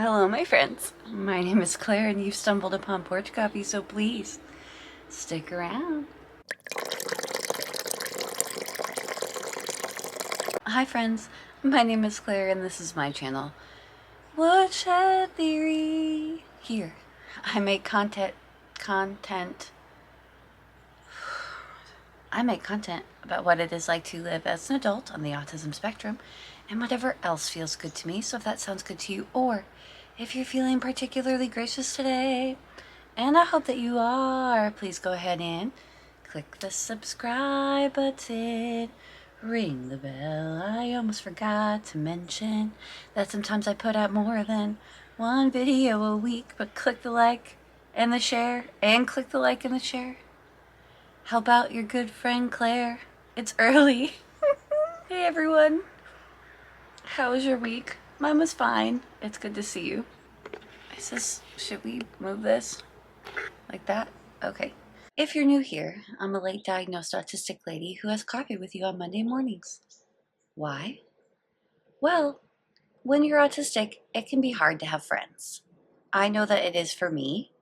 Hello, my friends. My name is Claire, and you've stumbled upon Porch Coffee, so please stick around. Hi, friends. My name is Claire, and this is my channel, Woodshed Theory. Here, I make content. I make content about what it is like to live as an adult on the autism spectrum, and whatever else feels good to me. So if that sounds good to you, or if you're feeling particularly gracious today, and I hope that you are, please go ahead and click the subscribe button, ring the bell. I almost forgot to mention that sometimes I put out more than one video a week, but click the like and the share, and click the like and the share. How about your good friend Claire? It's early. Hey everyone. How was your week? Mine was fine. It's good to see you. Should we move this? Like that? Okay. If you're new here, I'm a late diagnosed autistic lady who has coffee with you on Monday mornings. Why? Well, when you're autistic, it can be hard to have friends. I know that it is for me.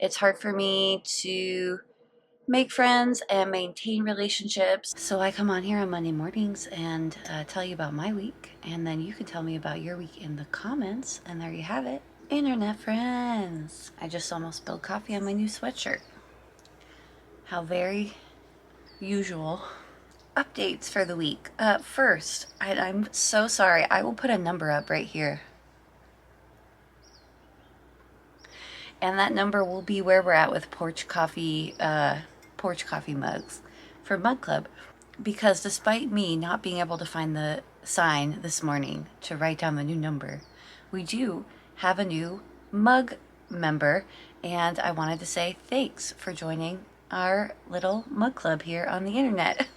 It's hard for me to make friends and maintain relationships. So I come on here on Monday mornings and tell you about my week, and then you can tell me about your week in the comments, and there you have it. Internet friends. I just almost spilled coffee on my new sweatshirt. How very usual. Updates for the week. First, I'm so sorry. I will put a number up right here. And that number will be where we're at with Porch Coffee mugs for Mug Club. Because despite me not being able to find the sign this morning to write down the new number, we do have a new mug member, and I wanted to say thanks for joining our little mug club here on the internet.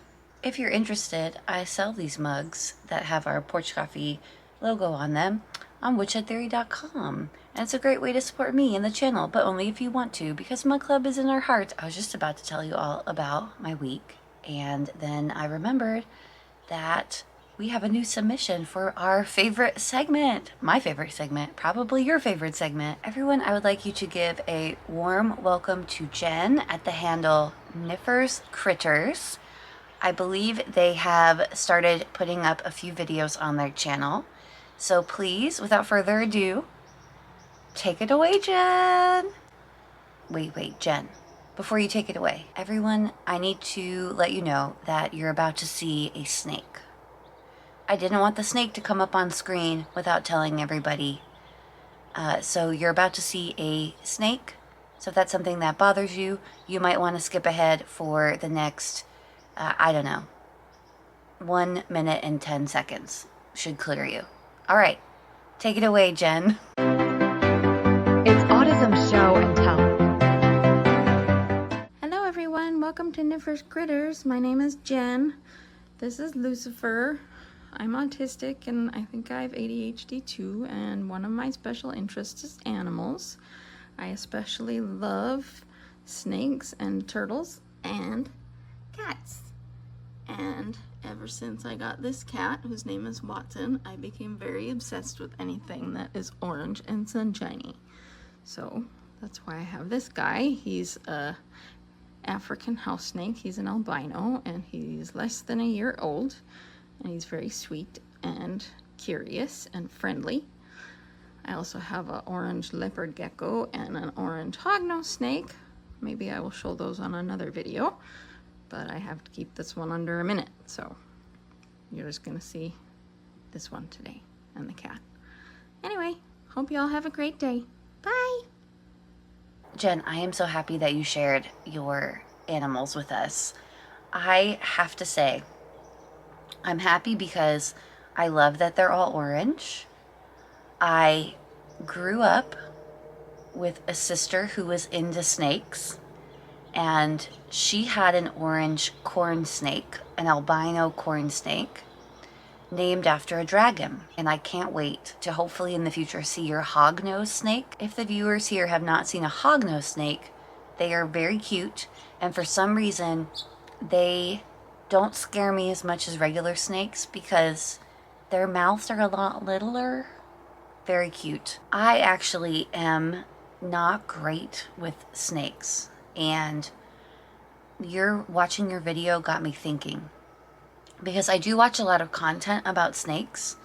If you're interested, I sell these mugs that have our Porch Coffee logo on them on woodshedtheory.com. And it's a great way to support me and the channel, but only if you want to, because Mug Club is in our hearts. I was just about to tell you all about my week, and then I remembered that we have a new submission for our favorite segment. My favorite segment, probably your favorite segment. Everyone, I would like you to give a warm welcome to Jen at the handle Niffers Critters. I believe they have started putting up a few videos on their channel. So please, without further ado, take it away, Jen. Wait, Jen. Before you take it away, everyone, I need to let you know that you're about to see a snake. I didn't want the snake to come up on screen without telling everybody. So you're about to see a snake. So if that's something that bothers you, you might want to skip ahead for the next, 1 minute and 10 seconds. Should clear you. All right, take it away, Jen. It's Autism Show and Tell. Hello everyone, welcome to Niffers Critters. My name is Jen. This is Lucifer. I'm autistic and I think I have ADHD too, and one of my special interests is animals. I especially love snakes and turtles and cats. And ever since I got this cat, whose name is Watson, I became very obsessed with anything that is orange and sunshiny. So that's why I have this guy. He's a African house snake. He's an albino and he's less than a year old. And he's very sweet and curious and friendly. I also have an orange leopard gecko and an orange hognose snake. Maybe I will show those on another video, but I have to keep this one under a minute. So you're just gonna see this one today and the cat. Anyway, hope you all have a great day. Bye. Jen, I am so happy that you shared your animals with us. I have to say, I'm happy because I love that they're all orange. I grew up with a sister who was into snakes, and she had an orange corn snake, an albino corn snake, named after a dragon. And I can't wait to hopefully in the future see your hognose snake. If the viewers here have not seen a hognose snake, they are very cute, and for some reason they don't scare me as much as regular snakes because their mouths are a lot littler Very cute. I actually am not great with snakes, and watching your video got me thinking, because I do watch a lot of content about snakes.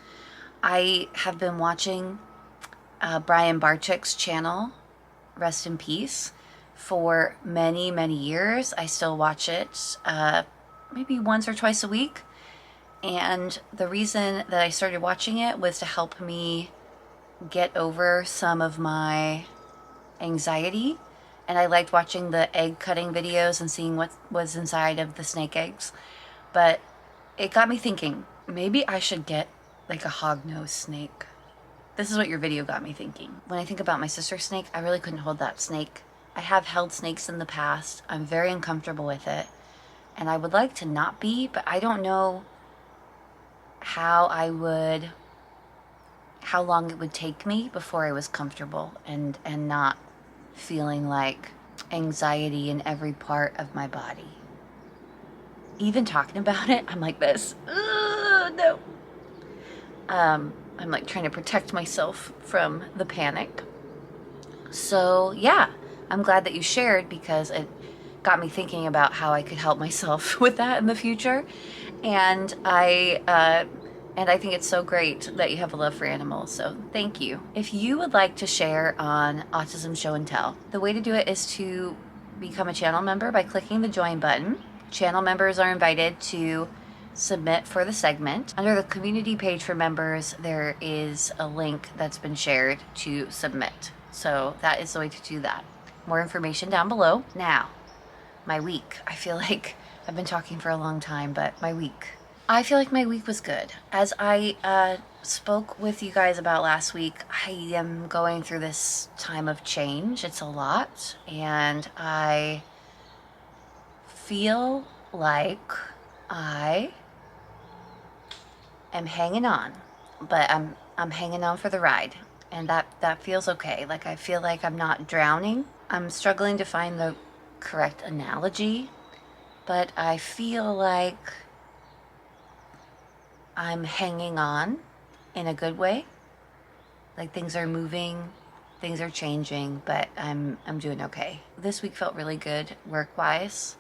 I have been watching Brian Barczyk's channel, rest in peace, for many, many years. I still watch it maybe once or twice a week. And the reason that I started watching it was to help me get over some of my anxiety. And I liked watching the egg cutting videos and seeing what was inside of the snake eggs. But it got me thinking, maybe I should get like a hognose snake. This is what your video got me thinking. When I think about my sister's snake, I really couldn't hold that snake. I have held snakes in the past. I'm very uncomfortable with it. And I would like to not be, but I don't know how long it would take me before I was comfortable and not feeling like anxiety in every part of my body. Even talking about it, I'm like this. No. I'm like trying to protect myself from the panic. So yeah, I'm glad that you shared, because it got me thinking about how I could help myself with that in the future. And I think it's so great that you have a love for animals, so thank you. If you would like to share on Autism Show and Tell, the way to do it is to become a channel member by clicking the join button. Channel members are invited to submit for the segment. Under the community page for members, there is a link that's been shared to submit. So that is the way to do that. More information down below. Now, my week. I feel like I've been talking for a long time, but my week. I feel like my week was good. As I spoke with you guys about last week, I am going through this time of change. It's a lot, and I feel like I am hanging on, but I'm hanging on for the ride, and that feels okay. Like, I feel like I'm not drowning. I'm struggling to find the correct analogy, but I feel like I'm hanging on in a good way. Like, things are moving, things are changing, but I'm doing okay. This week felt really good work-wise,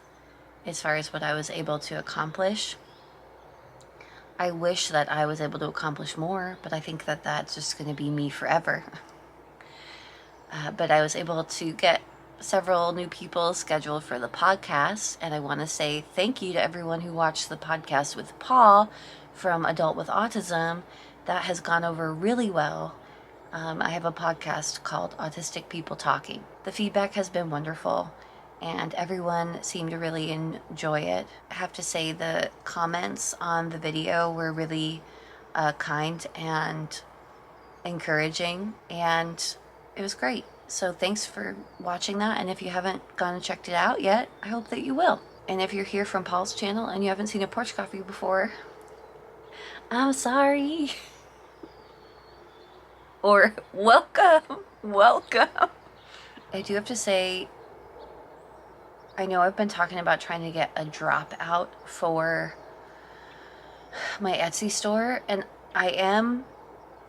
as far as what I was able to accomplish. I wish that I was able to accomplish more, but I think that that's just going to be me forever. But I was able to get several new people scheduled for the podcast, and I want to say thank you to everyone who watched the podcast with Paul from Adult with Autism. That has gone over really well. I have a podcast called Autistic People Talking. The feedback has been wonderful, and everyone seemed to really enjoy it. I have to say the comments on the video were really kind and encouraging, and it was great. So thanks for watching that, and if you haven't gone and checked it out yet, I hope that you will. And if you're here from Paul's channel and you haven't seen a porch coffee before, I'm sorry. Or welcome. I do have to say, I know I've been talking about trying to get a dropout for my Etsy store, and I am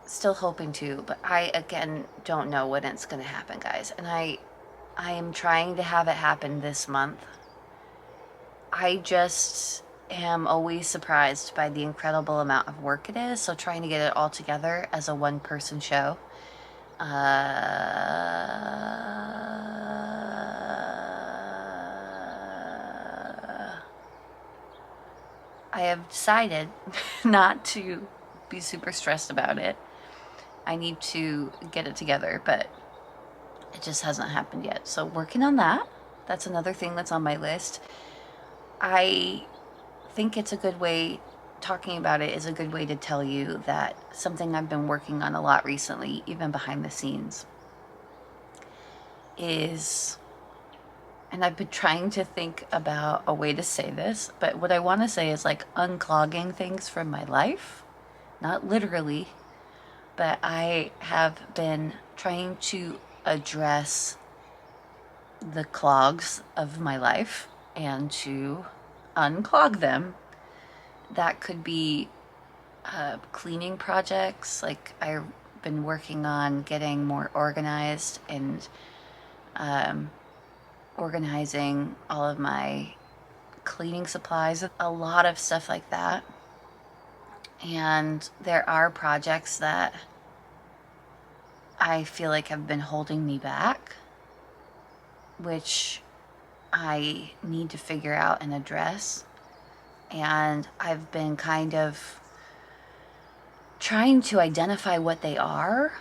still hoping to, but I again don't know when it's going to happen, guys. And I am trying to have it happen this month. I just am always surprised by the incredible amount of work it is, so trying to get it all together as a one-person show. I have decided not to be super stressed about it. I need to get it together, but it just hasn't happened yet. So working on that. That's another thing that's on my list. I think it's a good way, talking about it is a good way to tell you that something I've been working on a lot recently, even behind the scenes, is, and I've been trying to think about a way to say this, but what I want to say is like unclogging things from my life. Not literally, but I have been trying to address the clogs of my life and to unclog them. That could be cleaning projects. Like, I been working on getting more organized and organizing all of my cleaning supplies, a lot of stuff like that. And there are projects that I feel like have been holding me back, which I need to figure out and address. And I've been kind of trying to identify what they are,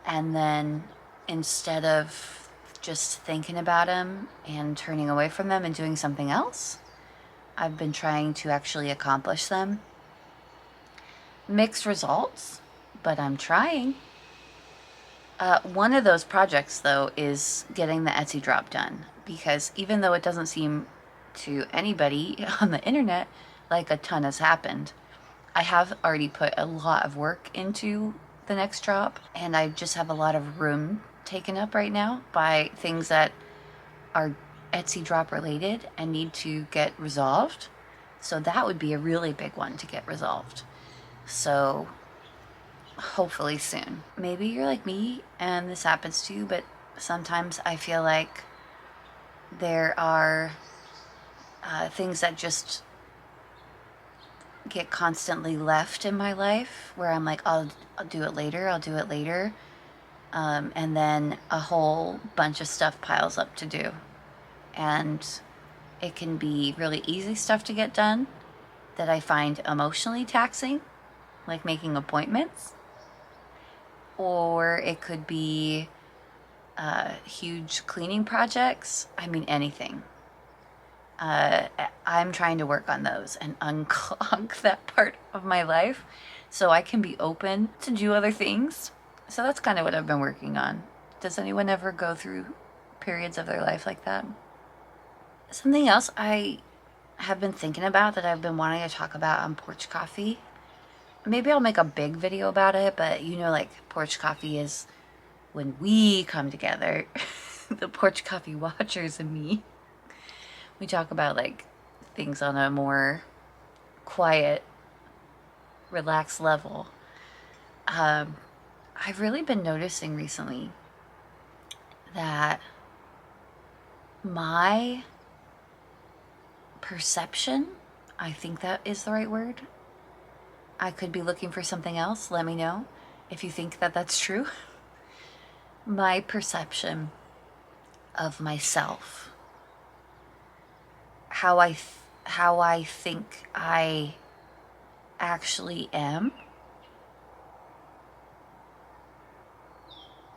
and then instead of just thinking about them and turning away from them and doing something else, I've been trying to actually accomplish them. Mixed results, but I'm trying. One of those projects, though, is getting the Etsy drop done, because even though it doesn't seem to anybody on the internet like a ton has happened, I have already put a lot of work into the next drop, and I just have a lot of room taken up right now by things that are Etsy drop related and need to get resolved. So that would be a really big one to get resolved. So hopefully soon. Maybe you're like me and this happens to you, but sometimes I feel like there are things that just get constantly left in my life where I'm like, I'll do it later, I'll do it later. And then a whole bunch of stuff piles up to do. And it can be really easy stuff to get done that I find emotionally taxing, like making appointments. Or it could be huge cleaning projects. I mean, anything. I'm trying to work on those and unclog that part of my life so I can be open to do other things. So that's kind of what I've been working on. Does anyone ever go through periods of their life like that? Something else I have been thinking about that I've been wanting to talk about on Porch Coffee. Maybe I'll make a big video about it, but like Porch Coffee is when we come together, the Porch Coffee watchers and me. We talk about like things on a more quiet, relaxed level. I've really been noticing recently that my perception, I think that is the right word. I could be looking for something else. Let me know if you think that that's true. My perception of myself, how I think I actually am,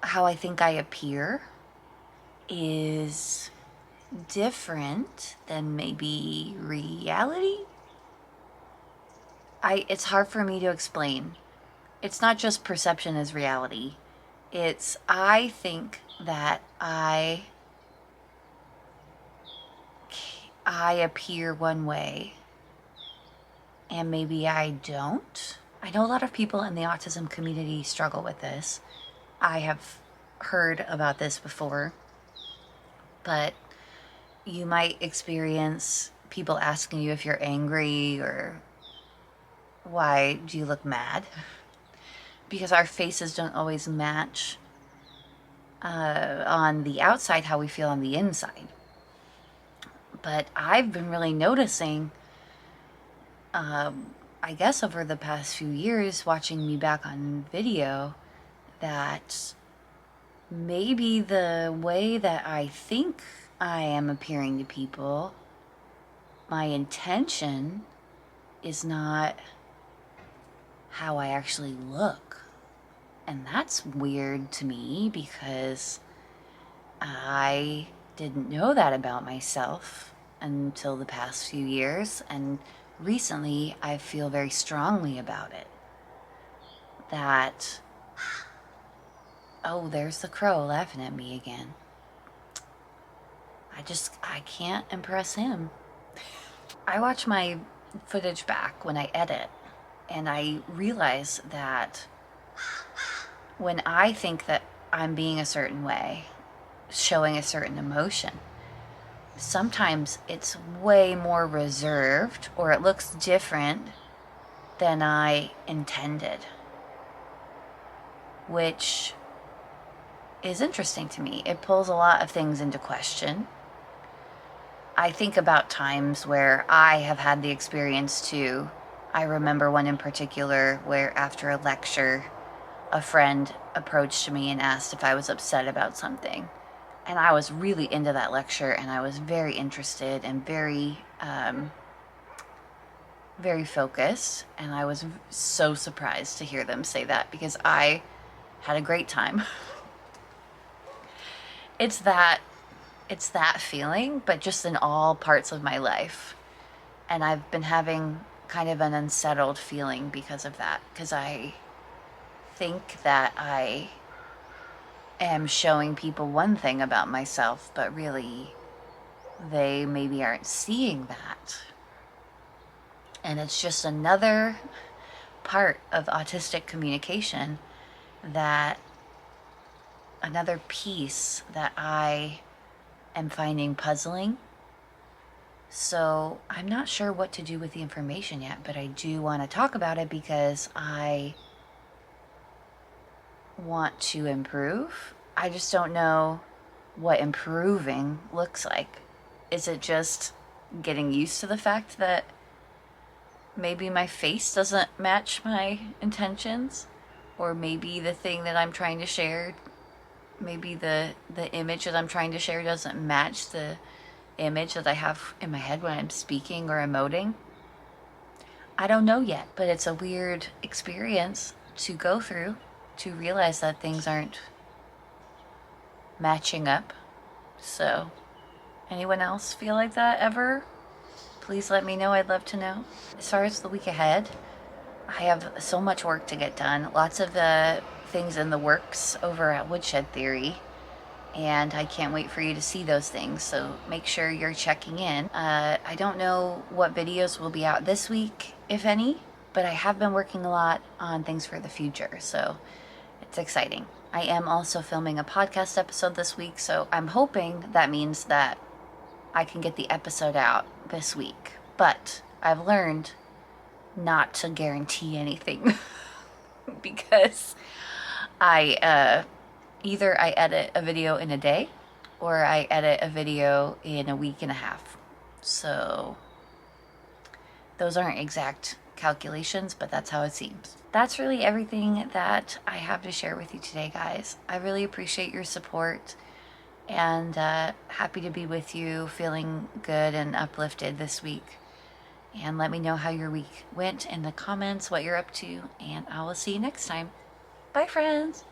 how I think I appear, is different than maybe reality. It's hard for me to explain. It's not just perception as reality. It's I think that I appear one way and maybe I don't. I know a lot of people in the autism community struggle with this. I have heard about this before, but you might experience people asking you if you're angry or why do you look mad? Because our faces don't always match on the outside how we feel on the inside. But I've been really noticing, I guess over the past few years, watching me back on video, that maybe the way that I think I am appearing to people, my intention is not how I actually look. And that's weird to me because I didn't know that about myself until the past few years, and recently I feel very strongly about it. That, oh, there's the crow laughing at me again. I can't impress him. I watch my footage back when I edit, and I realize that when I think that I'm being a certain way, showing a certain emotion, sometimes it's way more reserved or it looks different than I intended. which is interesting to me. It pulls a lot of things into question. I think about times where I have had the experience too. I remember one in particular where after a lecture, a friend approached me and asked if I was upset about something. And I was really into that lecture, and I was very interested and very focused. And I was so surprised to hear them say that, because I had a great time. It's that feeling, but just in all parts of my life. And I've been having kind of an unsettled feeling because of that, because I think that I am showing people one thing about myself, but really they maybe aren't seeing that. And it's just another part of autistic communication, that another piece that I am finding puzzling. So I'm not sure what to do with the information yet, but I do want to talk about it because I want to improve. I just don't know what improving looks like. Is it just getting used to the fact that maybe my face doesn't match my intentions? Or maybe the thing that I'm trying to share, maybe the image that I'm trying to share doesn't match the image that I have in my head when I'm speaking or emoting? I don't know yet, but it's a weird experience to go through, to realize that things aren't matching up. So, anyone else feel like that ever? Please let me know. I'd love to know. As far as the week ahead, I have so much work to get done. Lots of the things in the works over at Woodshed Theory, and I can't wait for you to see those things, so make sure you're checking in. I don't know what videos will be out this week, if any, but I have been working a lot on things for the future, so it's exciting. I am also filming a podcast episode this week, so I'm hoping that means that I can get the episode out this week. But I've learned not to guarantee anything because either I edit a video in a day or I edit a video in a week and a half. So those aren't exact calculations, but that's how it seems. That's really everything that I have to share with you today, guys. I really appreciate your support, and happy to be with you, feeling good and uplifted this week. And let me know how your week went in the comments, what you're up to, and I will see you next time. Bye, friends.